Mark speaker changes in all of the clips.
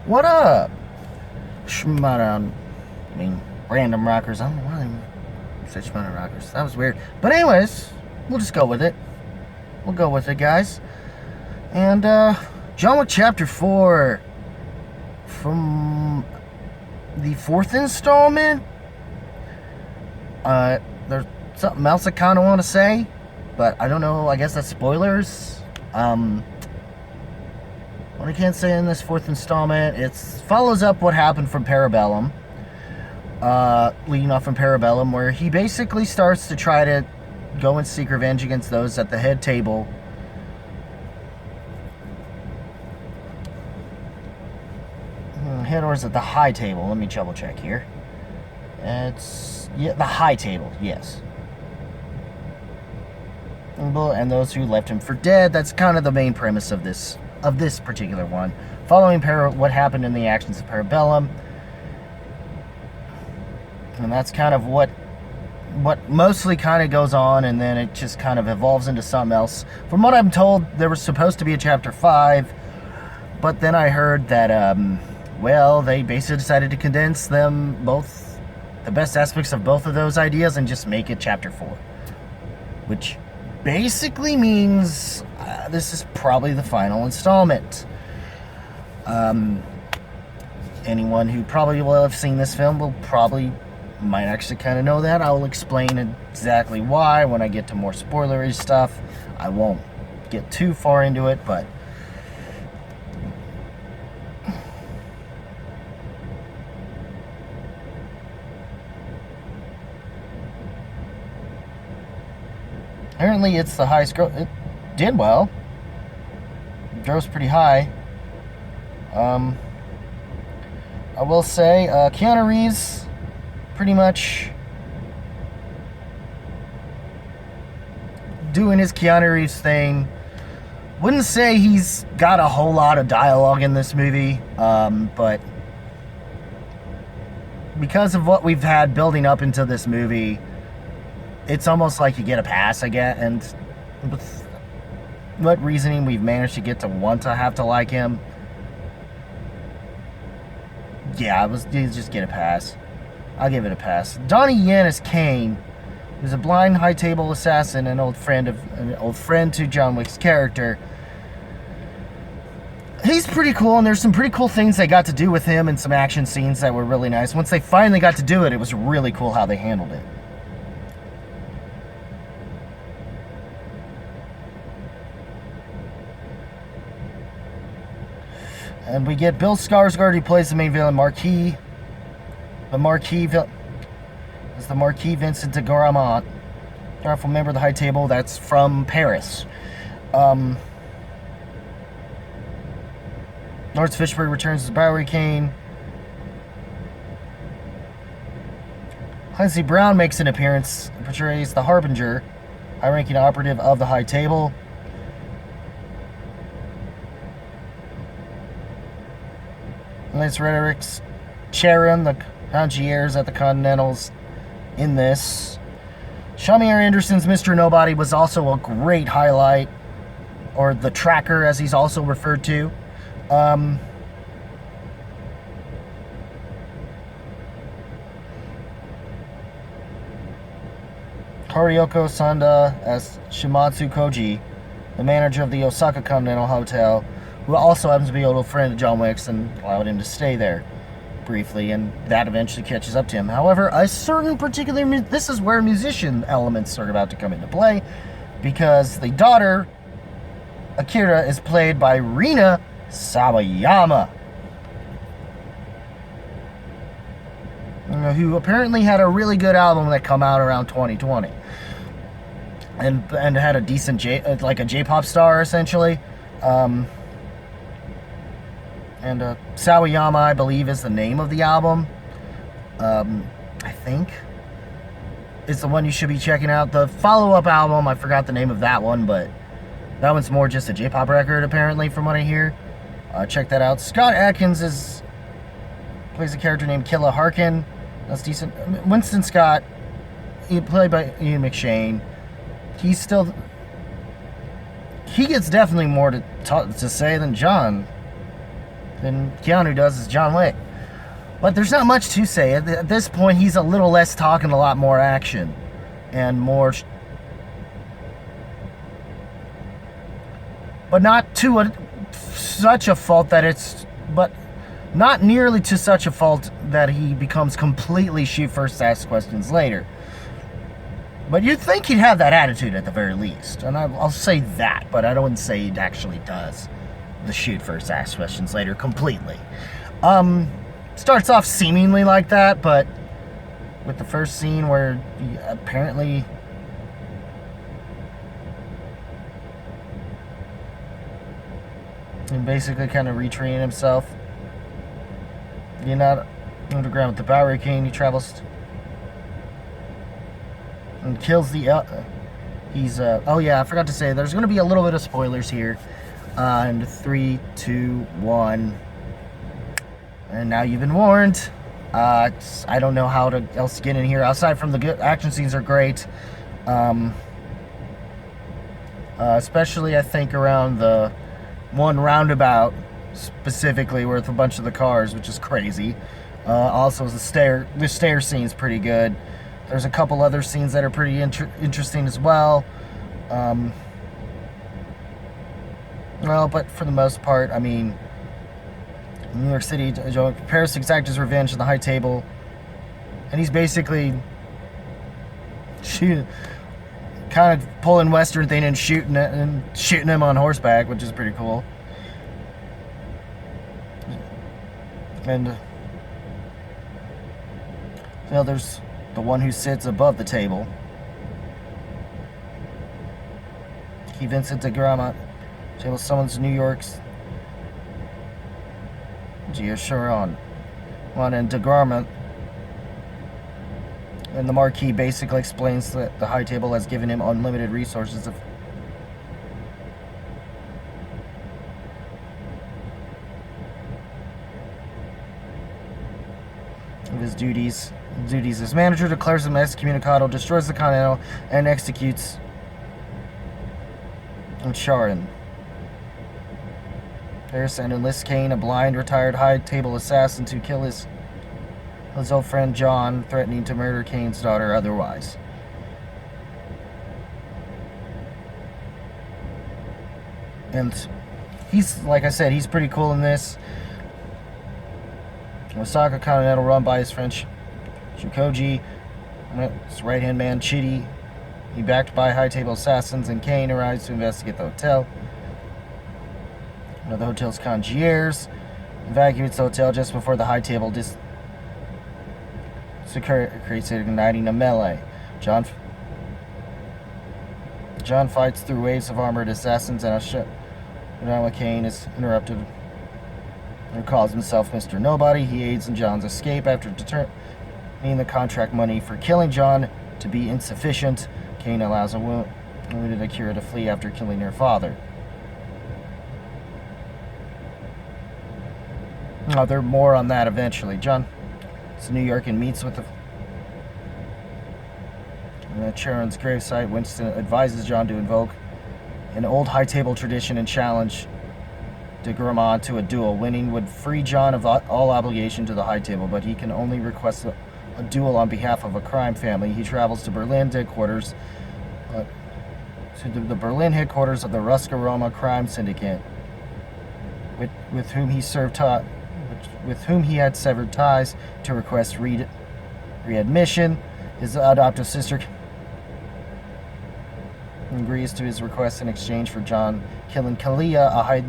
Speaker 1: What up? Random rockers. I don't know why they said Shmata rockers. That was weird. But anyways, we'll just go with it. We'll go with it, guys. And, John Wick Chapter 4 from the 4th installment. There's something else I kind of want to say, but I don't know. I guess that's spoilers. What I can't say in this 4th installment, it follows up what happened from Parabellum, leading off from Parabellum, where he basically starts to try to go and seek revenge against those at the head table. Head or is it the high table? Let me double check here. It's the high table, yes. And those who left him for dead. That's kind of the main premise of this particular one. Following what happened in the actions of Parabellum. And that's kind of what mostly kind of goes on, and then it just kind of evolves into something else. From what I'm told, there was supposed to be a Chapter 5, but then I heard that, well, they basically decided to condense them both, the best aspects of both of those ideas, and just make it Chapter 4. Which basically means this is probably the final installment. Anyone who probably will have seen this film might actually kind of know that. I will explain exactly why when I get to more spoilery stuff. I won't get too far into it, but apparently it's the highest gross. It did well. It grossed pretty high. I will say, Keanu Reeves pretty much doing his Keanu Reeves thing. Wouldn't say he's got a whole lot of dialogue in this movie, but because of what we've had building up into this movie, it's almost like you get a pass again. And with what reasoning we've managed to get to want to have to like him, yeah, you just get a pass. I'll give it a pass. Donnie Yen as Kane, who's a blind high table assassin, an old friend to John Wick's character. He's pretty cool, and there's some pretty cool things they got to do with him and some action scenes that were really nice. Once they finally got to do it, it was really cool how they handled it. And we get Bill Skarsgård, who plays the main villain, Marquis. The Marquis is the Marquis Vincent de Garamont, powerful member of the High Table that's from Paris. Lawrence Fishburne returns as Bowery Kane. Clancy Brown makes an appearance and portrays the Harbinger, high-ranking operative of the High Table. Lance Reddick's Charon, the concierge at the Continentals in this. Shamir Anderson's Mr. Nobody was also a great highlight, or the Tracker as he's also referred to. Haruoko Sanda as Shimatsu Koji, the manager of the Osaka Continental Hotel, who also happens to be an old friend of John Wick's and allowed him to stay there briefly, and that eventually catches up to him. However, this is where musician elements are about to come into play, because the daughter, Akira, is played by Rina Sawayama, who apparently had a really good album that come out around 2020, and had a decent like a J-pop star essentially. And Sawayama, I believe, is the name of the album. I think it's the one you should be checking out. The follow-up album, I forgot the name of that one, but that one's more just a J-pop record, apparently, from what I hear. Check that out. Scott Adkins plays a character named Killa Harkin. That's decent. Winston Scott, played by Ian McShane. He gets definitely more to say than John. than Keanu does as John Wick. But there's not much to say. At this point, he's a little less talk and a lot more action. And more... But not to such a fault that it's... But not nearly to such a fault that he becomes completely shoot first, ask questions later. But you'd think he'd have that attitude at the very least. And I'll say that, but I don't say he actually does the shoot first, ask questions later completely. Starts off seemingly like that, but with the first scene where he apparently... and basically kind of retraining himself. You're not underground with the Bowery King. He travels and kills the... oh yeah, I forgot to say, there's going to be a little bit of spoilers here. And 3, 2, 1... And now you've been warned. I don't know how else to get in here. Aside from the good action scenes are great. Especially, I think, around the one roundabout, specifically, with a bunch of the cars, which is crazy. Also, the stair scene's pretty good. There's a couple other scenes that are pretty interesting as well. Well, but for the most part, I mean... New York City, prepares to exact his revenge on the high table, and he's basically kind of pulling Western thing and shooting him on horseback, which is pretty cool. And there's the one who sits above the table. He Vincent DeGrama, table summons New York's Sharon, and DeGarment, and the Marquis basically explains that the High Table has given him unlimited resources of his duties. Duties as manager, declares him excommunicado, destroys the Continental, and executes Sharon. Paris and enlists Kane, a blind, retired High Table assassin, to kill his old friend John, threatening to murder Kane's daughter otherwise. And he's, like I said, he's pretty cool in this. Osaka Continental, run by his friend Shukoji, his right-hand man Chidi. He backed by High Table assassins, and Kane arrives to investigate the hotel. One of the hotel's concierge evacuates the hotel just before the High Table creates igniting a melee. John fights through waves of armored assassins, and Kane is interrupted and calls himself Mr. Nobody. He aids in John's escape after determining the contract money for killing John to be insufficient. Kane allows a wounded Akira to flee after killing her father. There's more on that eventually. John is in New York and meets with at Sharon's gravesite. Winston advises John to invoke an old High Table tradition and challenge DeGramont to a duel. Winning would free John of all obligation to the High Table, but he can only request a duel on behalf of a crime family. He travels to Berlin headquarters, to the Berlin headquarters of the Ruskaroma crime syndicate, with whom he had severed ties, to request readmission. His adoptive sister agrees to his request in exchange for John killing Kalia, a High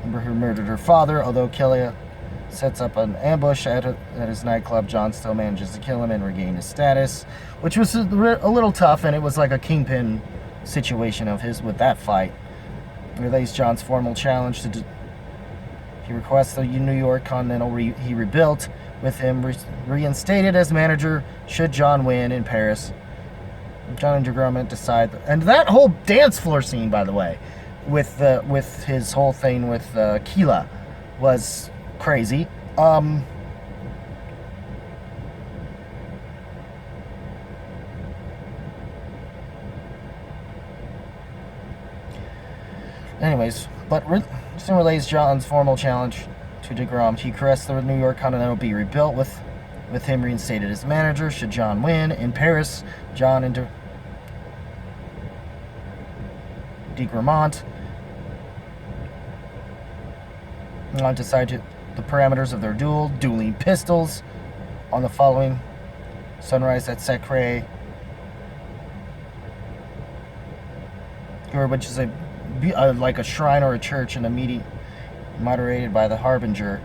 Speaker 1: member who murdered her father. Although Kalia sets up an ambush at his nightclub, John still manages to kill him and regain his status, which was a little tough, and it was like a kingpin situation of his with that fight. He relays John's formal challenge to he requests the New York Continental he rebuilt with him reinstated as manager should John win in Paris. John and DeGrament decide, and that whole dance floor scene, by the way, with his whole thing with Keela was crazy. Anyways, but Winston relays John's formal challenge to DeGrom. He requests the New York Continental be rebuilt with him reinstated as manager should John win. In Paris, John and DeGramont decide the parameters of their duel, dueling pistols, on the following sunrise at Sacré, which is like a shrine or a church, and a meeting moderated by the Harbinger,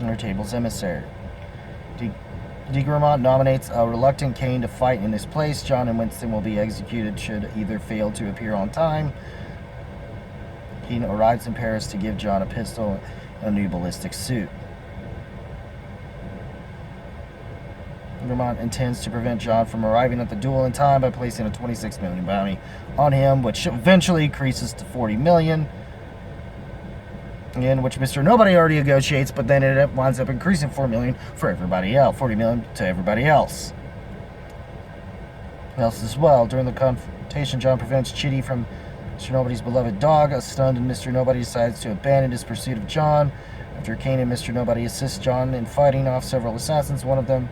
Speaker 1: or table's emissary. DeGramont nominates a reluctant Kane to fight in his place. John and Winston will be executed should either fail to appear on time. Kane arrives in Paris to give John a pistol and a new ballistic suit. DeGramont intends to prevent John from arriving at the duel in time by placing a $26 million bounty on him, which eventually increases to $40 million. In which Mr. Nobody already negotiates, but then it winds up increasing $4 million for everybody else, $40 million to everybody else as well. During the confrontation, John prevents Chitty from Mr. Nobody's beloved dog. A stunned Mr. Nobody decides to abandon his pursuit of John. After Kane and Mr. Nobody assist John in fighting off several assassins, one of them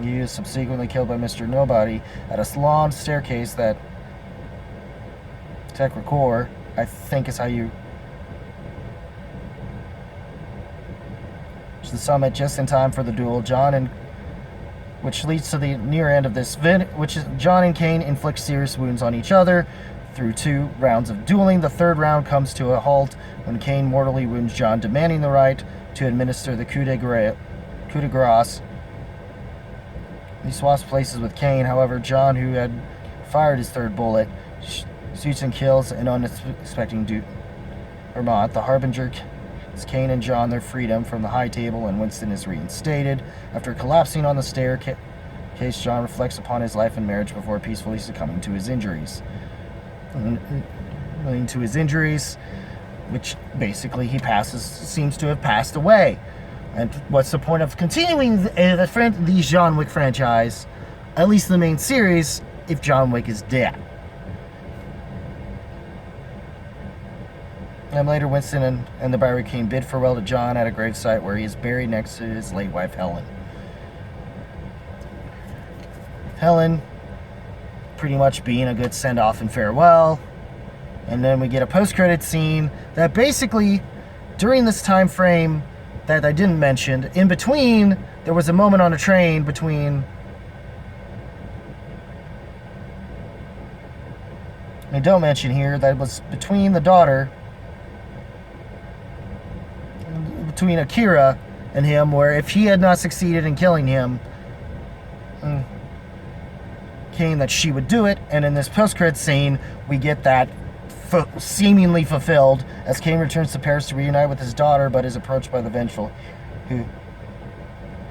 Speaker 1: he is subsequently killed by Mr. Nobody at a salon staircase that Tech I think is how you to the summit just in time for the duel. Which leads to the near end of this which is John and Kane inflict serious wounds on each other through 2 rounds of dueling. The third round comes to a halt when Kane mortally wounds John, demanding the right to administer the coup de grace. He swaps places with Kane. However, John, who had fired his third bullet, shoots and kills an unsuspecting Vermont. The Harbinger gives Kane and John their freedom from the high table, and Winston is reinstated. After collapsing on the staircase, John reflects upon his life and marriage before peacefully succumbing to his injuries. Which basically seems to have passed away. And what's the point of continuing the John Wick franchise, at least the main series, if John Wick is dead? And later, Winston and the Barry King bid farewell to John at a gravesite where he is buried next to his late wife, Helen. Helen pretty much being a good send-off and farewell. And then we get a post-credit scene that basically, during this time frame that I didn't mention, in between, there was a moment on a train between... I don't mention here that it was between the daughter... between Akira and him, where if he had not succeeded in killing him, Kane, that she would do it. And in this post-credit scene, we get that seemingly fulfilled as Kane returns to Paris to reunite with his daughter, but is approached by the vengeful who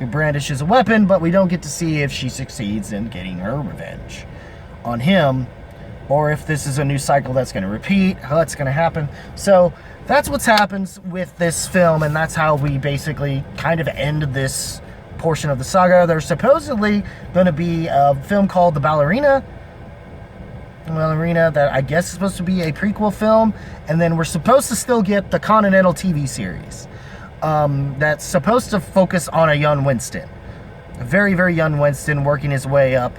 Speaker 1: brandishes a weapon, but we don't get to see if she succeeds in getting her revenge on him, or if this is a new cycle that's going to repeat, how that's going to happen. So that's what happens with this film, and that's how we basically kind of end this portion of the saga. There's supposedly going to be a film called The Ballerina that I guess is supposed to be a prequel film, and then we're supposed to still get the Continental TV series that's supposed to focus on a young Winston, a very, very young Winston working his way up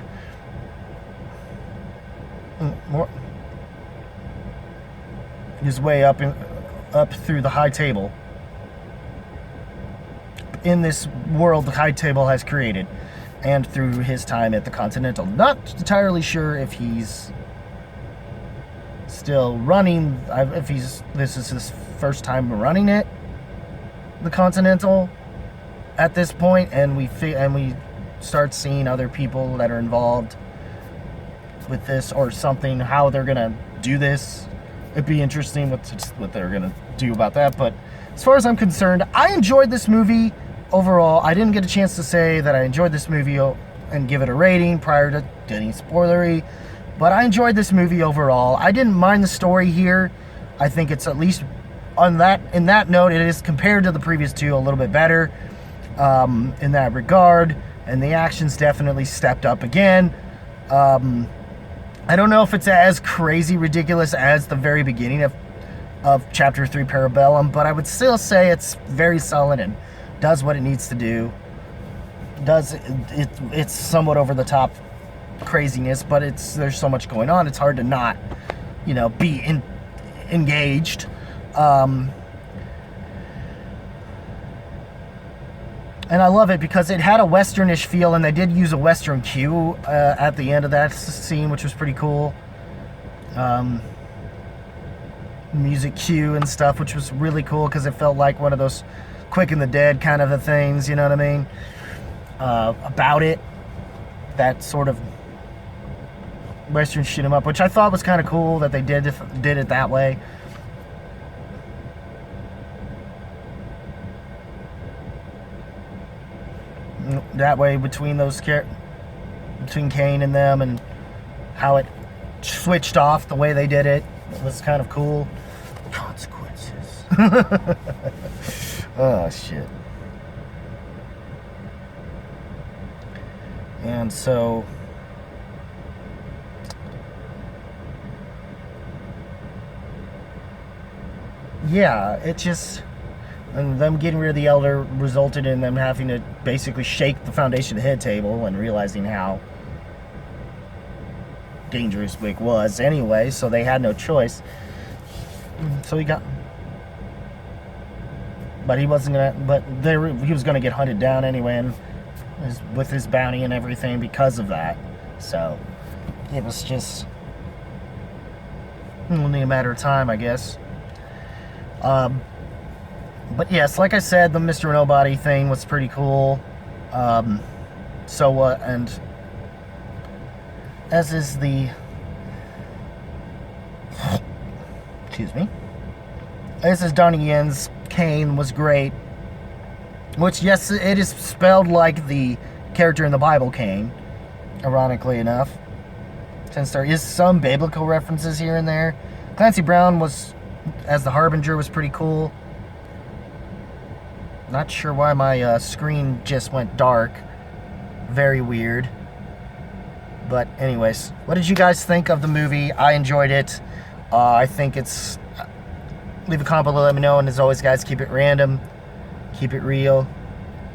Speaker 1: up through the high table in this world the high table has created, and through his time at the Continental. Not entirely sure if he's still running, this is his first time running it, the Continental, at this point, and we start seeing other people that are involved with this or something, how they're gonna do this. It'd be interesting what they're gonna do about that. But as far as I'm concerned, I enjoyed this movie overall. I didn't get a chance to say that I enjoyed this movie and give it a rating prior to getting spoilery, but I enjoyed this movie overall. I didn't mind the story here. I think it's at least in that note, it is, compared to the previous two, a little bit better in that regard, and the action's definitely stepped up again. I don't know if it's as crazy ridiculous as the very beginning of Chapter 3 Parabellum, but I would still say it's very solid and does what it needs to do. It's somewhat over the top craziness, but there's so much going on, it's hard to not, be engaged. And I love it because it had a westernish feel, and they did use a western cue at the end of that scene, which was pretty cool. Music cue and stuff, which was really cool because it felt like one of those Quick and the Dead kind of things, you know what I mean? About it, that sort of western shoot 'em up, which I thought was kind of cool that they did it that way. That way between Kane and them, and how it switched off the way they did it was kind of cool. Consequences. Oh shit. And so yeah, it just, and them getting rid of the elder resulted in them having to basically shake the foundation of the head table and realizing how dangerous Wick was anyway, so they had no choice. So he was gonna get hunted down anyway, and with his bounty and everything because of that. So it was just only a matter of time, I guess. But yes, like I said, the Mr. Nobody thing was pretty cool. And as is Donnie Yen's Kane was great. Which, yes, it is spelled like the character in the Bible, Cain, ironically enough. Since there is some biblical references here and there. Clancy Brown as the Harbinger was pretty cool. Not sure why my screen just went dark. Very weird. But anyways, what did you guys think of the movie? I enjoyed it. I think leave a comment below, let me know. And as always, guys, keep it random. Keep it real.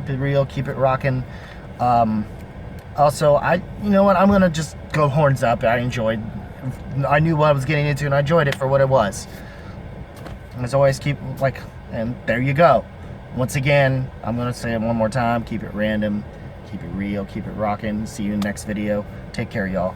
Speaker 1: Keep it rocking. Also, you know what? I'm going to just go horns up. I knew what I was getting into, and I enjoyed it for what it was. And as always, and there you go. Once again, I'm going to say it one more time. Keep it random. Keep it real. Keep it rocking. See you in the next video. Take care, y'all.